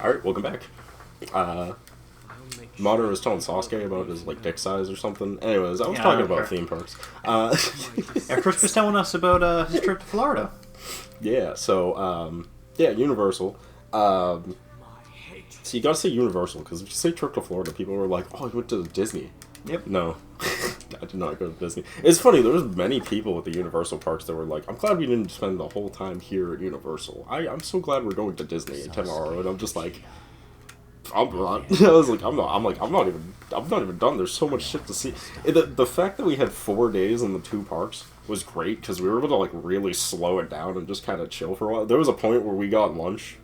Alright, welcome back. Madara was telling Sasuke about his, dick size or something. Anyways, I was talking about theme parks. Chris was telling us about his trip to Florida. Yeah, so, Universal. So you gotta say Universal, because if you say trip to Florida, people were like, oh, I went to Disney. Yep. No. I did not go to Disney. It's funny, there was many people at the Universal parks that were like, I'm glad we didn't spend the whole time here at Universal. I'm so glad we're going to Disney tomorrow, and I'm just like, I'm not. I was like, I'm not even done. There's so much shit to see. The fact that we had 4 days in the two parks was great, because we were able to, really slow it down and just kind of chill for a while. There was a point where we got lunch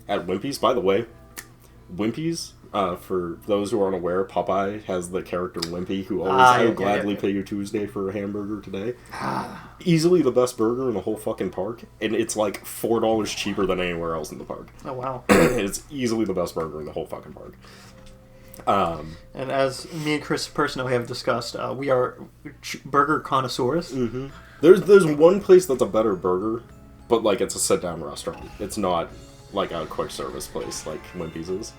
at Wimpy's. By the way, Wimpy's, for those who aren't aware, Popeye has the character Wimpy, who always, I would gladly pay you Tuesday for a hamburger today. Easily the best burger in the whole fucking park, and it's like $4 cheaper than anywhere else in the park. Oh, wow. It's easily the best burger in the whole fucking park. And as me and Chris personally have discussed, we are burger connoisseurs. Mm-hmm. There's one place that's a better burger, but, it's a sit-down restaurant. It's not, a quick service place like Wimpy's is.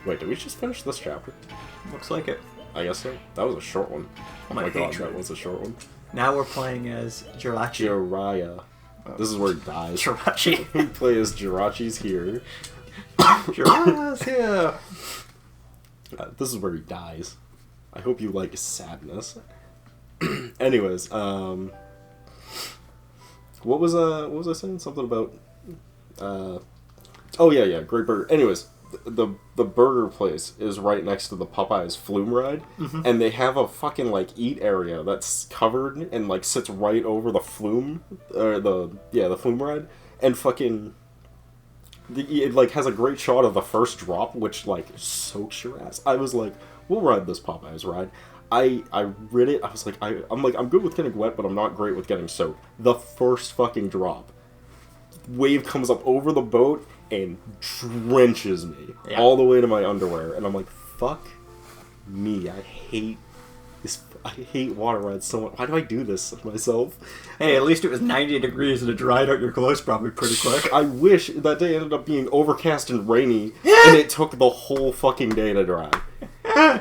Wait, did we just finish this chapter? Looks like it. I guess so. That was a short one. Oh my god, that was a short one. Now we're playing as Jiraiya. This is where he dies. Jirachi. We play as Jirachi's here. Jiraiya's here. This is where he dies. I hope you like sadness. Anyways, what was I saying? Something about oh yeah, great burger. Anyways, the burger place is right next to the Popeye's Flume ride, and they have a fucking eat area that's covered and sits right over the Flume, or the Flume ride, and fucking it has a great shot of the first drop, which soaks your ass. I was like, we'll ride this Popeye's ride. I read it. I was like, I'm good with getting wet, but I'm not great with getting soaked. The first fucking drop, wave comes up over the boat and drenches me all the way to my underwear, and I'm like, fuck me. I hate water rides so much. Why do I do this to myself? Hey, at least it was 90 degrees and it dried out your clothes probably pretty quick. I wish that day ended up being overcast and rainy, and it took the whole fucking day to dry.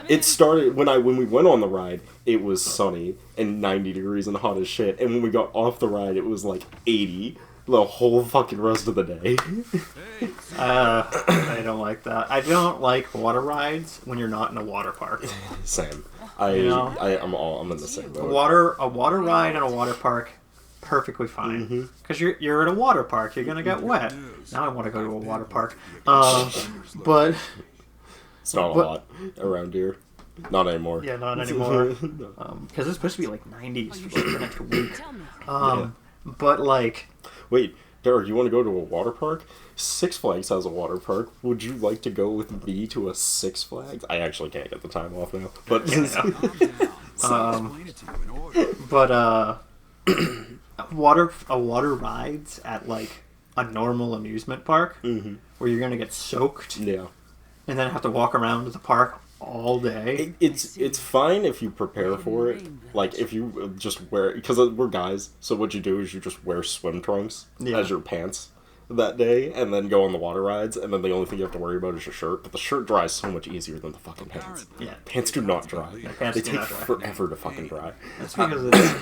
It started when we went on the ride, it was sunny and 90 degrees and hot as shit, and when we got off the ride, it was 80 the whole fucking rest of the day. I don't like that. I don't like water rides when you're not in a water park. Same. I'm in the same boat. A water ride and a water park, perfectly fine. Because you're in a water park, you're gonna get wet. Now I want to go to a water park. But it's not a lot around here. Not anymore. Yeah, not anymore. Because it's supposed to be 90s for the next week. But wait, Derek, you want to go to a water park? Six Flags has a water park. Would you like to go with me to a Six Flags? I actually can't get the time off now, but water rides at a normal amusement park where you're gonna get soaked, and then have to walk around the park all day. It's fine if you prepare for it. If you just wear, because we're guys, so what you do is you just wear swim trunks as your pants that day, and then go on the water rides, and then the only thing you have to worry about is your shirt. But the shirt dries so much easier than the fucking pants. Yeah, pants do not dry. They take forever to fucking dry. That's because of this.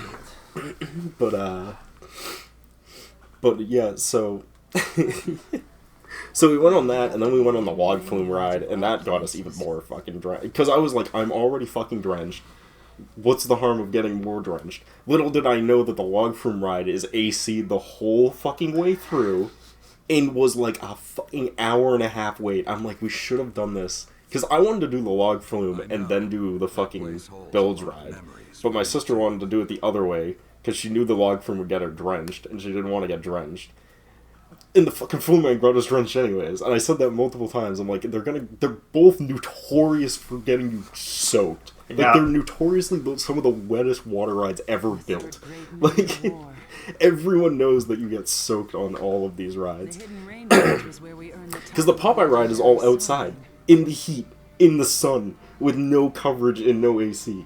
But yeah, so. So we went on that, and then we went on the log flume ride, and that got us even more fucking drenched. Because I was like, I'm already fucking drenched. What's the harm of getting more drenched? Little did I know that the log flume ride is AC'd the whole fucking way through, and was a fucking hour and a half wait. I'm like, we should have done this. Because I wanted to do the log flume and then do the fucking bilge ride. But my sister wanted to do it the other way, because she knew the log flume would get her drenched, and she didn't want to get drenched. And the fucking Flume Man got us drenched anyways. And I said that multiple times. I'm like, they're both notorious for getting you soaked. They're notoriously some of the wettest water rides ever built. Everyone knows that you get soaked on all of these rides. Because the Popeye ride is all outside, in the heat, in the sun, with no coverage and no AC.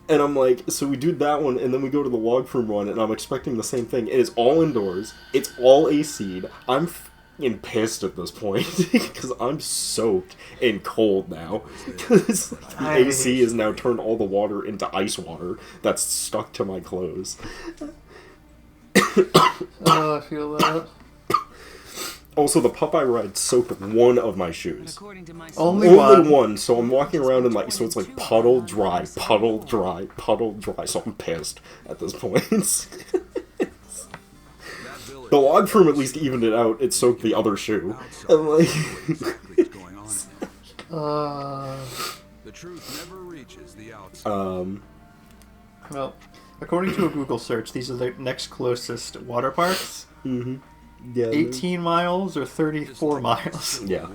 And I'm like, so we do that one, and then we go to the log flume one, and I'm expecting the same thing. It is all indoors. It's all AC'd. I'm and pissed at this point because I'm soaked and cold now because the AC has now turned all the water into ice water that's stuck to my clothes. Oh, I feel that. Also, the Popeye ride soaked one of my shoes. Only one. So I'm walking around and so it's like puddle, dry, puddle, dry, puddle, dry. So I'm pissed at this point. The log flume at least evened it out. It soaked the other shoe. And the truth never reaches the outside. Well, according to a Google search, these are the next closest water parks. Mm-hmm. Yeah, 18 miles or 34 miles. Yeah.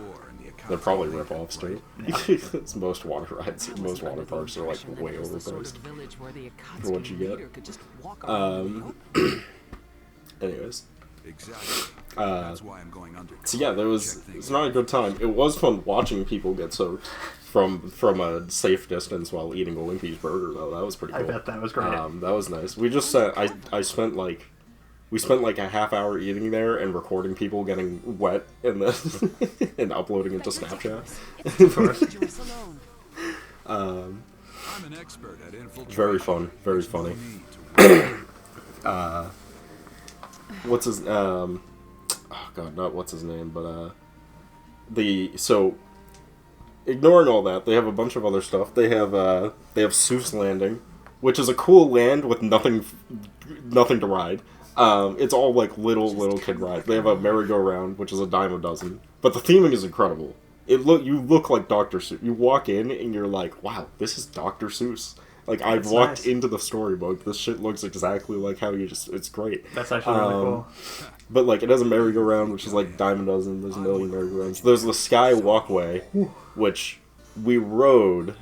They're probably rip-offs, too. Yeah. Most water rides, most water parks are, like, way overpriced for what you get. Anyways. Exactly. That's why I'm going under. So yeah, it's not a good time. It was fun watching people get soaked from a safe distance while eating a Wimpy's burger, though. That was pretty cool. I bet that was great. That was nice. We just we spent like a half hour eating there and recording people getting wet and then and uploading it to Snapchat. I'm an expert at infiltrating. Very fun, very funny. What's his oh god, not what's his name, but so ignoring all that, they have a bunch of other stuff. They have Seuss Landing, which is a cool land with nothing to ride. It's all like little kid rides. They have a merry-go-round, which is a dime a dozen. But the theming is incredible. You look like Dr. Seuss. You walk in and you're like, wow, this is Dr. Seuss. Like, I've walked into the storybook. This shit looks exactly like how it's great. That's actually really cool. But, like, it has a merry-go-round, which is, like, dime a dozen. There's a million merry-go-rounds. There's the Sky Walkway, which we rode,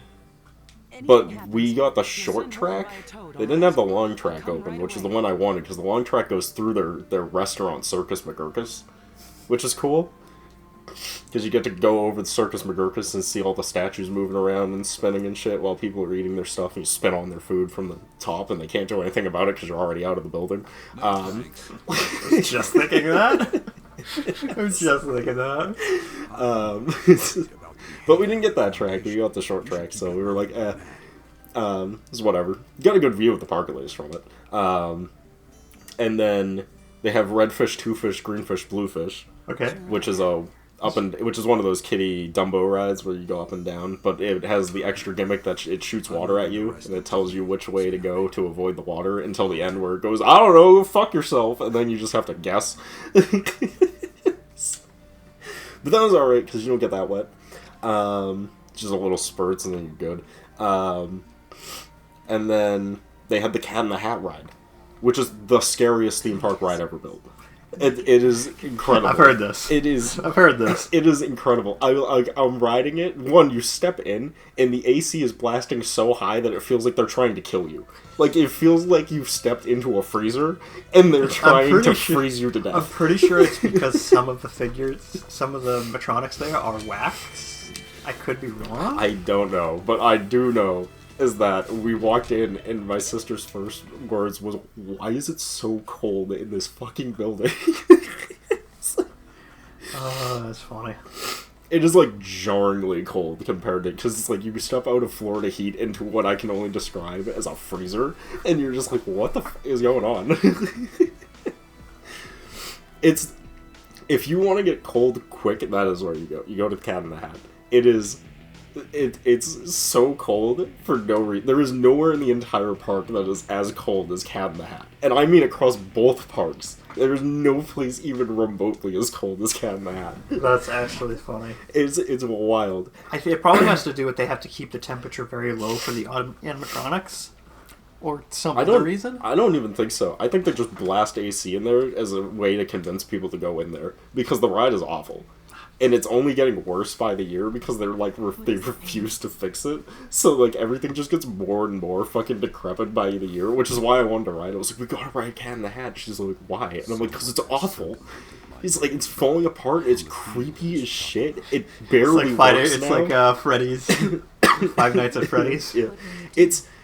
but we got the short track. They didn't have the long track open, which is the one I wanted, because the long track goes through their restaurant, Circus McGurkus, which is cool. Because you get to go over the Circus McGurkus and see all the statues moving around and spinning and shit while people are eating their stuff, and you spit on their food from the top, and they can't do anything about it because you're already out of the building. Just thinking that. I'm just thinking that. But we didn't get that track. We got the short track, so we were like, it's whatever. Got a good view of the park at least from it. And then they have red fish, two fish, green fish, blue fish. Okay. Which is which is one of those kiddie Dumbo rides where you go up and down, but it has the extra gimmick that it shoots water at you, and it tells you which way to go to avoid the water until the end where it goes, I don't know, go fuck yourself, and then you just have to guess. But that was alright, because you don't get that wet. Just a little spurts, and then you're good. And then they had the Cat in the Hat ride, which is the scariest theme park ride ever built. It is incredible. I've heard this. It is. I've heard this. It is incredible. I'm riding it. One, you step in, and the AC is blasting so high that it feels like they're trying to kill you. Like, it feels like you've stepped into a freezer, and they're trying to freeze you to death. I'm pretty sure it's because some of the animatronics there are wax. I could be wrong. I don't know, but I do know is that we walked in and my sister's first words was, why is it so cold in this fucking building? Oh, that's funny. It is like jarringly cold compared to, because it's like you step out of Florida heat into what I can only describe as a freezer, and you're just like, what the f is going on? If you want to get cold quick, that is where you go. You go to the Cat in the Hat. It's so cold for no reason. There is nowhere in the entire park that is as cold as Cat in the Hat. And I mean across both parks. There is no place even remotely as cold as Cat in the Hat. That's actually funny. It's wild. It probably has to do with they have to keep the temperature very low for the animatronics. Or some other reason? I don't even think so. I think they just blast AC in there as a way to convince people to go in there. Because the ride is awful. And it's only getting worse by the year because they're like they refuse to fix it. So like everything just gets more and more fucking decrepit by the year, which is why I wanted to ride it. I was like, we gotta ride Cat in the Hat. She's like, why? And I'm like, because it's awful. It's like, it's falling apart. It's creepy as shit. It barely works now. It's like Freddy's. Five Nights at Freddy's. Yeah.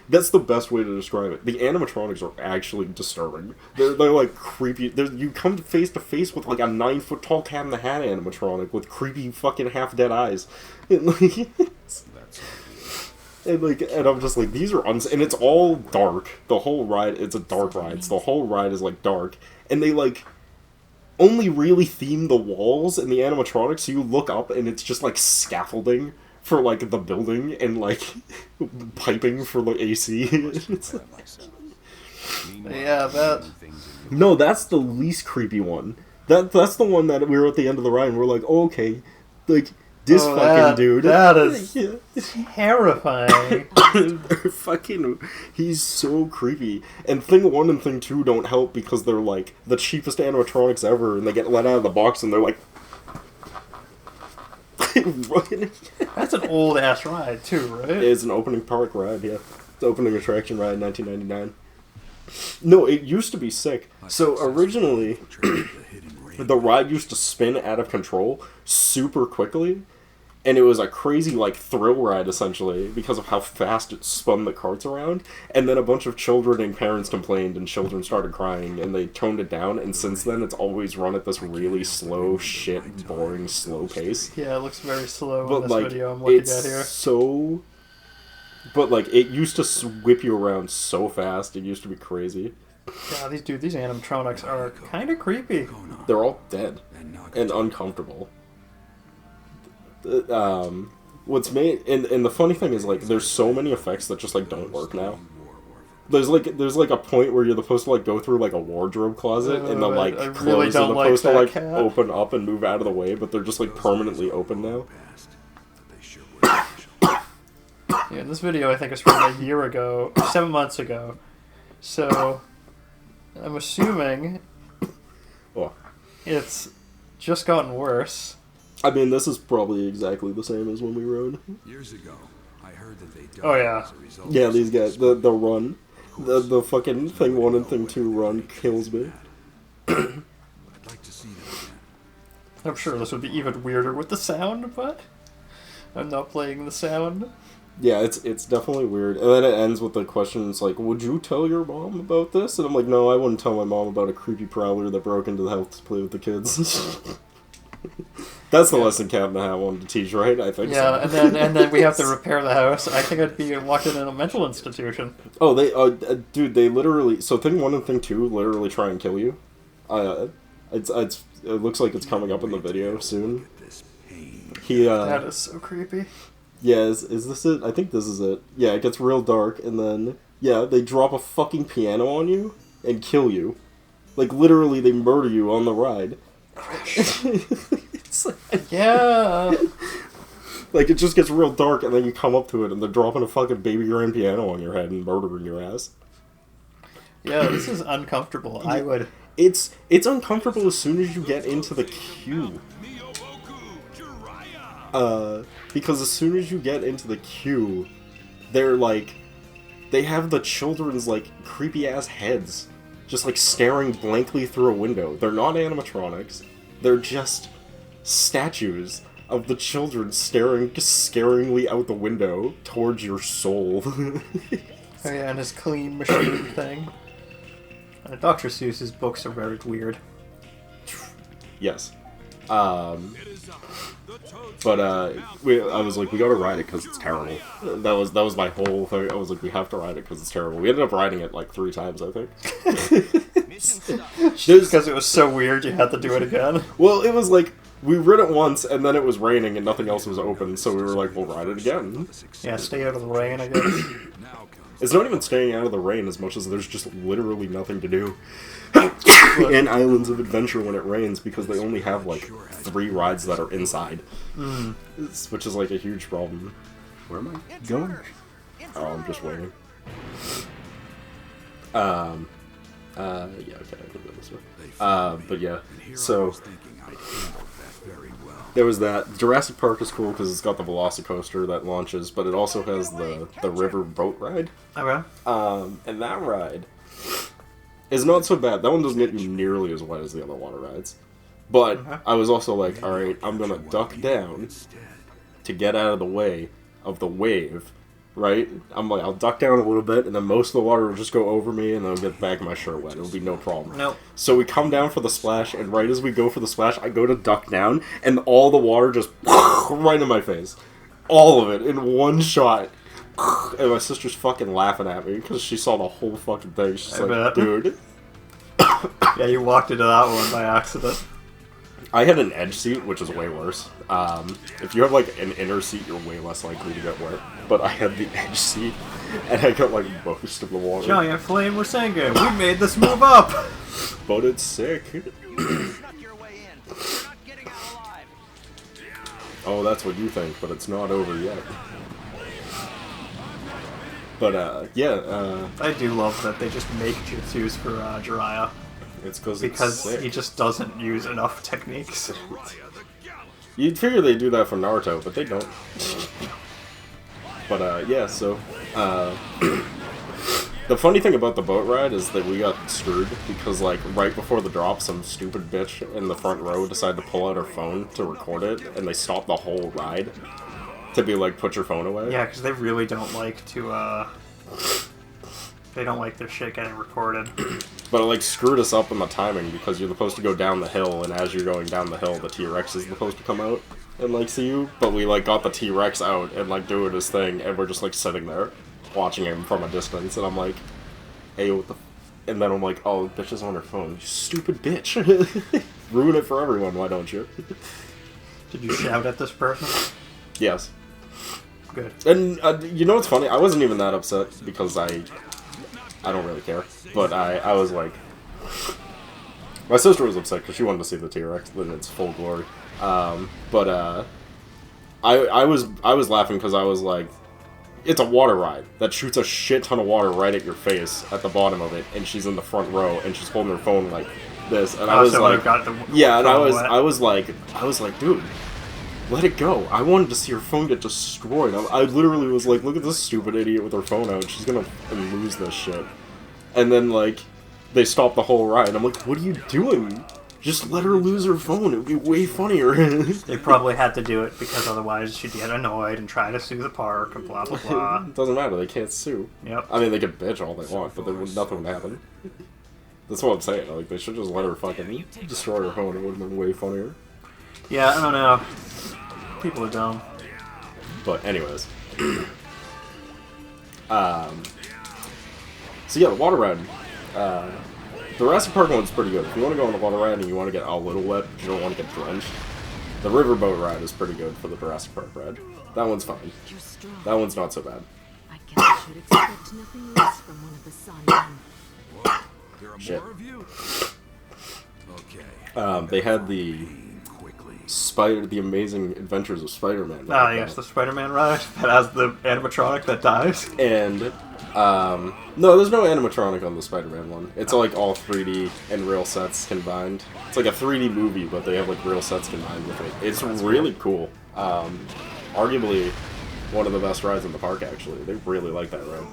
That's the best way to describe it. The animatronics are actually disturbing. They're like creepy. You come face to face with like a 9-foot tall Cat in the Hat animatronic with creepy fucking half-dead eyes. And, like, and I'm just like, these are and it's all dark. The whole ride, it's a dark ride. So the whole ride is like dark. And they like only really theme the walls and the animatronics, so you look up and it's just like scaffolding for like the building and like piping for the AC. Yeah, that. No, that's the least creepy one. That's the one that we were at the end of the ride and we're like, oh, okay, like this fucking dude. That is terrifying. Fucking, he's so creepy. And Thing 1 and Thing 2 don't help because they're like the cheapest animatronics ever, and they get let out of the box and they're like. That's an old ass ride too, right? It's an opening park ride, yeah. It's an opening attraction ride in 1999. No, it used to be sick. So originally, the ride used to spin out of control super quickly, and it was a crazy like thrill ride essentially because of how fast it spun the carts around. And then a bunch of children and parents complained, and children started crying, and they toned it down. And since then, it's always run at this really slow, boring, slow pace. Yeah, it looks very slow But in this like, video I'm looking it's at here. so. But like, it used to whip you around so fast. It used to be crazy. Yeah, these animatronics are kind of creepy. They're all dead and uncomfortable. What's made and the funny thing is like there's so many effects that just like don't work now. There's like a point where you're supposed to like go through like a wardrobe closet and the like I clothes really are don't supposed to like cat. open up and move out of the way, but they're just like permanently open now. Yeah, this video I think is from a year ago, 7 months ago. So I'm assuming Oh. it's just gotten worse. I mean, this is probably exactly the same as when we rode. Years ago, I heard that they died Oh, yeah. as a result Yeah, of these guys, the run, the fucking Thing 1 and Thing 2 run kills me. I'd like to see them again. I'm sure this would be even weirder with the sound, but I'm not playing the sound. Yeah, it's definitely weird. And then it ends with the question, it's like, would you tell your mom about this? And I'm like, no, I wouldn't tell my mom about a creepy prowler that broke into the house to play with the kids. That's the lesson Cat in the Hat wanted to teach, right? I think so. Yeah, and then we have to repair the house. I think I'd be locked in a mental institution. Oh, dude, they literally, so Thing 1 and Thing 2 literally try and kill you. It looks like it's coming up in the video soon. That is so creepy. Yeah, is this it? I think this is it. Yeah, it gets real dark, and then, yeah, they drop a fucking piano on you and kill you. Like, literally, they murder you on the ride. It's like, Yeah. like, it just gets real dark, and then you come up to it, and they're dropping a fucking baby grand piano on your head and murdering your ass. Yeah, this is uncomfortable. I would... It's uncomfortable as soon as you get into the queue. Because as soon as you get into the queue, they're like, they have the children's like creepy ass heads just like staring blankly through a window. They're not animatronics. They're just statues of the children staring scaringly out the window towards your soul. Oh yeah, and his clean machine thing. Dr. Seuss's books are very weird. Yes. But I was like, we gotta ride it because it's terrible. That was my whole thing. I was like, we have to ride it because it's terrible. We ended up riding it like 3 times, I think. Because it was so weird, you had to do it again. Well, it was like we rid it once, and then it was raining, and nothing else was open, so we were like, we'll ride it again. Yeah, stay out of the rain, I guess. It's not even staying out of the rain as much as there's just literally nothing to do in Islands of Adventure when it rains, because they only have like 3 rides that are inside, which is like a huge problem. Where am I going? Oh, I'm just waiting. Yeah, okay, I can go this way. But yeah, so there was that. Jurassic Park is cool because it's got the Velocicoaster that launches, but it also has the river boat ride. Okay. And that ride is not so bad. That one doesn't get you nearly as wet as the other water rides. But I was also like, alright, I'm gonna duck down to get out of the way of the wave right? I'm like, I'll duck down a little bit, and then most of the water will just go over me, and then I'll get the back of my shirt wet. It'll be no problem. Nope. So we come down for the splash, and right as we go for the splash, I go to duck down, and all the water just right in my face. All of it, in one shot. And my sister's fucking laughing at me, because she saw the whole fucking thing. She's like, dude. Yeah, you walked into that one by accident. I had an edge seat, which is way worse. If you have, like, an inner seat, you're way less likely to get wet. But I had the edge seat, and I got, like, most of the water. Giant Flame Rasengan, we made this move up! But it's sick. Oh, that's what you think, but it's not over yet. But, yeah, I do love that they just make jutsus for Jiraiya. It's because he just doesn't use enough techniques. You'd figure they do that for Naruto, but they don't. But, yeah, so, the funny thing about the boat ride is that we got screwed because, like, right before the drop, some stupid bitch in the front row decided to pull out her phone to record it, and they stopped the whole ride to be like, put your phone away. Yeah, because they really don't like to, they don't like their shit getting recorded. But it, like, screwed us up in the timing because you're supposed to go down the hill, and as you're going down the hill, the T-Rex is supposed to come out and, like, see you. But we, like, got the T-Rex out and, like, doing his thing, and we're just, like, sitting there watching him from a distance, and I'm like, hey, what the and then I'm like, oh, bitch is on her phone. You stupid bitch. Ruin it for everyone, why don't you? Did you shout at this person? Yes. Good. And, you know what's funny? I wasn't even that upset, because I don't really care. But I was like... My sister was upset, because she wanted to see the T-Rex in its full glory. I was laughing, because I was like... It's a water ride that shoots a shit ton of water right at your face at the bottom of it, and she's in the front row, and she's holding her phone like this, and I was like, yeah, and I was like, dude, let it go. I wanted to see her phone get destroyed. I literally was like, look at this stupid idiot with her phone out. She's gonna lose this shit. And then, like, they stopped the whole ride. I'm like, what are you doing? Just let her lose her phone. It would be way funnier. They probably had to do it because otherwise she'd get annoyed and try to sue the park and blah, blah, blah. It doesn't matter. They can't sue. Yep. I mean, they could bitch all they want, but nothing would happen. That's what I'm saying. Like, they should just let her fucking destroy her phone. It would have been way funnier. Yeah, I don't know. People are dumb. But anyways. So yeah, the water ride. The Jurassic Park one's pretty good. If you want to go on the water ride and you want to get a little wet, but you don't want to get drenched, the riverboat ride is pretty good for the Jurassic Park ride. That one's fine. That one's not so bad. I guess I should expect nothing less from one of the Sonic. There are Shit. more of you. Okay. They had the the Amazing Adventures of Spider-Man. Ah, yes, the Spider-Man ride that has the animatronic that dies. And no, there's no animatronic on the Spider-Man one. It's like all 3D and real sets combined. It's like a 3D movie, but they have like real sets combined with it. It's really cool. Arguably one of the best rides in the park, actually. They really like that ride.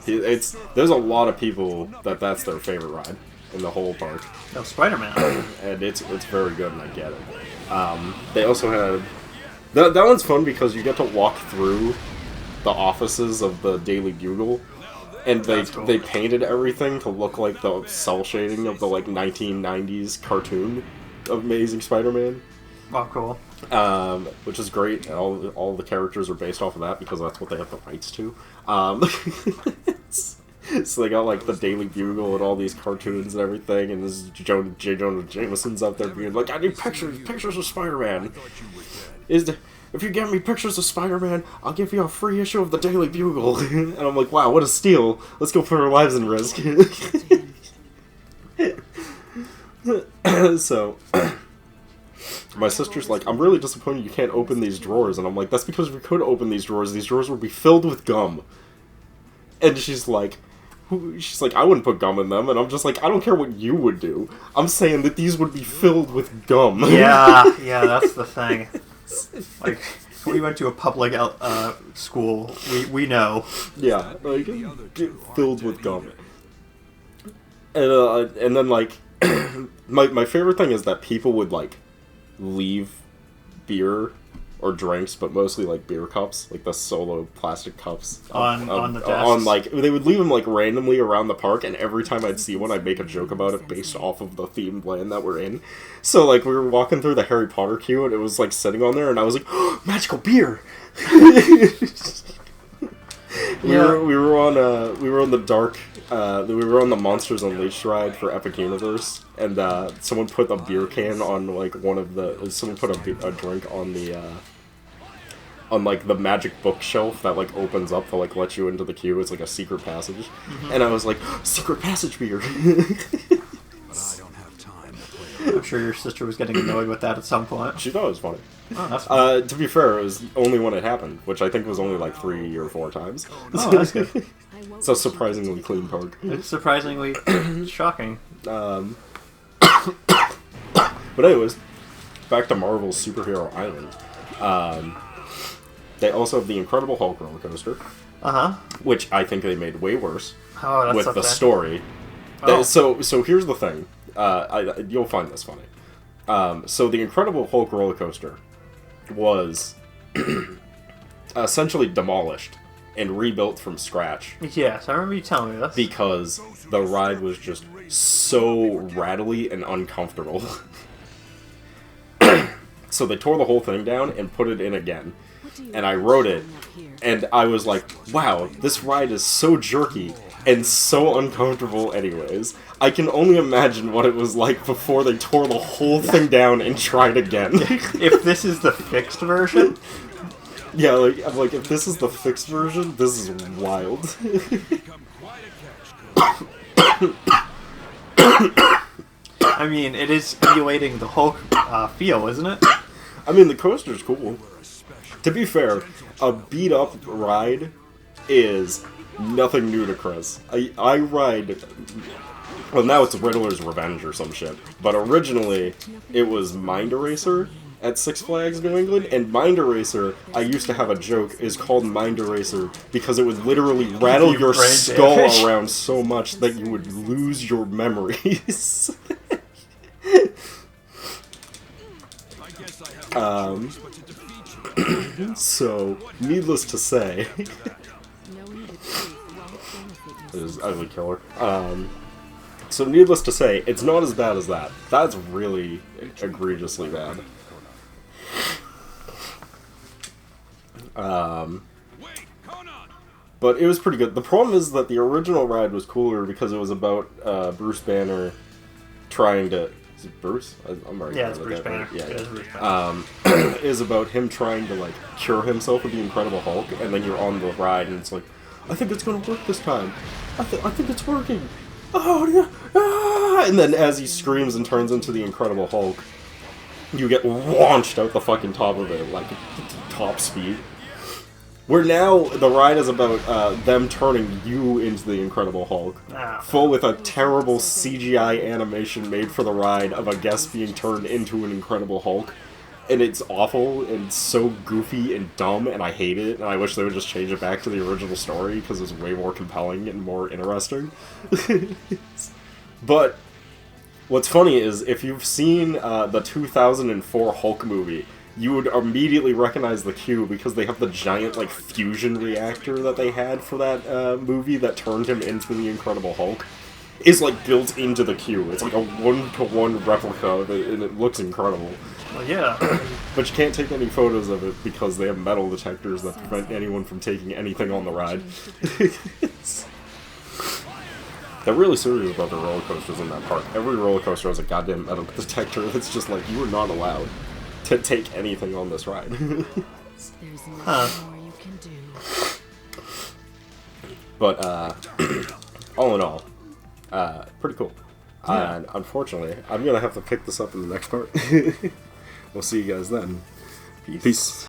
There's a lot of people that's their favorite ride in the whole park. No, Spider-Man. And it's very good, and I get it. They also had... That one's fun because you get to walk through the offices of the Daily Bugle, and Cool. they painted everything to look like the cell shading of the like 1990s cartoon of Amazing Spider-Man. Oh, cool. Which is great. And all the characters are based off of that because that's what they have the rights to. So they got like the Daily Bugle and all these cartoons and everything, and this is J. Jonah Jameson's up there being like, I need pictures of Spider-Man. If you get me pictures of Spider-Man, I'll give you a free issue of the Daily Bugle. And I'm like, wow, what a steal. Let's go put our lives in risk. So, my sister's like, I'm really disappointed you can't open these drawers. And I'm like, that's because if we could open these drawers would be filled with gum. And she's like, I wouldn't put gum in them. And I'm just like, I don't care what you would do. I'm saying that these would be filled with gum. Yeah, that's the thing. Like, we went to a public school. We know. Yeah, like, filled with gum. And then, like, my favorite thing is that people would, like, leave beer or drinks, but mostly like beer cups, like the solo plastic cups On the desks. on like they would leave them like randomly around the park, and every time I'd see one, I'd make a joke about it based off of the themed land that we're in. So like we were walking through the Harry Potter queue, and it was like sitting on there, and I was like, oh, magical beer. We were on the Monsters Unleashed ride for Epic Universe, and someone put a beer can on like someone put a drink on the on like the magic bookshelf that like opens up to like let you into the queue. It's like a secret passage, and I was like, secret passage beer. But I don't have time to play. I'm sure your sister was getting annoyed with that at some point. She thought it was funny. Oh, that's fun. To be fair, it was only when it happened, which I think was only like 3 or 4 times. Oh, that's good. It's a surprisingly clean park. It's surprisingly shocking. But anyways, back to Marvel's Superhero Island. They also have the Incredible Hulk roller coaster, which I think they made way worse Oh, that's with something. the story. Oh. So here's the thing. You'll find this funny. So the Incredible Hulk roller coaster was essentially demolished and rebuilt from scratch Yes, I remember you telling me this. because the ride was just so rattly and uncomfortable. So they tore the whole thing down and put it in again. And I rode it, and I was like, wow, this ride is so jerky and so uncomfortable anyways. I can only imagine what it was like before they tore the whole thing down and tried again. If this is the fixed version, Yeah, like, I'm like, if this is the fixed version, this is wild. Become quite a catch, I mean, it is emulating the Hulk feel, isn't it? I mean, the coaster's cool. To be fair, a beat-up ride is nothing new to Chris. I ride... Well, now it's Riddler's Revenge or some shit. But originally, it was Mind Eraser at Six Flags New England, and Mind Eraser, I used to have a joke, is called Mind Eraser because it would literally rattle your brain skull damage. around so much that you would lose your memories. I guess I have no choice but to defeat you. So, needless to say, Knowing the truth won't benefit you. it is ugly killer. So needless to say, it's not as bad as that. That's really egregiously bad. Wait, Conan! But it was pretty good. The problem is that the original ride was cooler because it was about Bruce Banner trying to... Is it Bruce? I'm already Yeah, it's with Bruce that, right? Banner. Yeah, It is Bruce Banner. is about him trying to like cure himself with the Incredible Hulk, and then you're on the ride, and it's like, I think it's gonna work this time. I think it's working. Oh yeah! Ah! And then as he screams and turns into the Incredible Hulk, you get launched out the fucking top of it, like top speed. Where now the ride is about them turning you into the Incredible Hulk, full with a terrible CGI animation made for the ride of a guest being turned into an Incredible Hulk, and it's awful and so goofy and dumb, and I hate it, and I wish they would just change it back to the original story because it's way more compelling and more interesting. But what's funny is if you've seen the 2004 Hulk movie, you would immediately recognize the queue because they have the giant like fusion reactor that they had for that movie that turned him into the Incredible Hulk is like built into the queue. It's like a 1-to-1 replica of it, and it looks incredible. Well, yeah. But you can't take any photos of it because they have metal detectors that prevent anyone from taking anything on the ride. They're really serious about the roller coasters in that park. Every roller coaster has a goddamn metal detector that's just like, you are not allowed to take anything on this ride. There's nothing more you can do. But, all in all, pretty cool. Yeah. And unfortunately, I'm gonna have to pick this up in the next part. We'll see you guys then. Peace.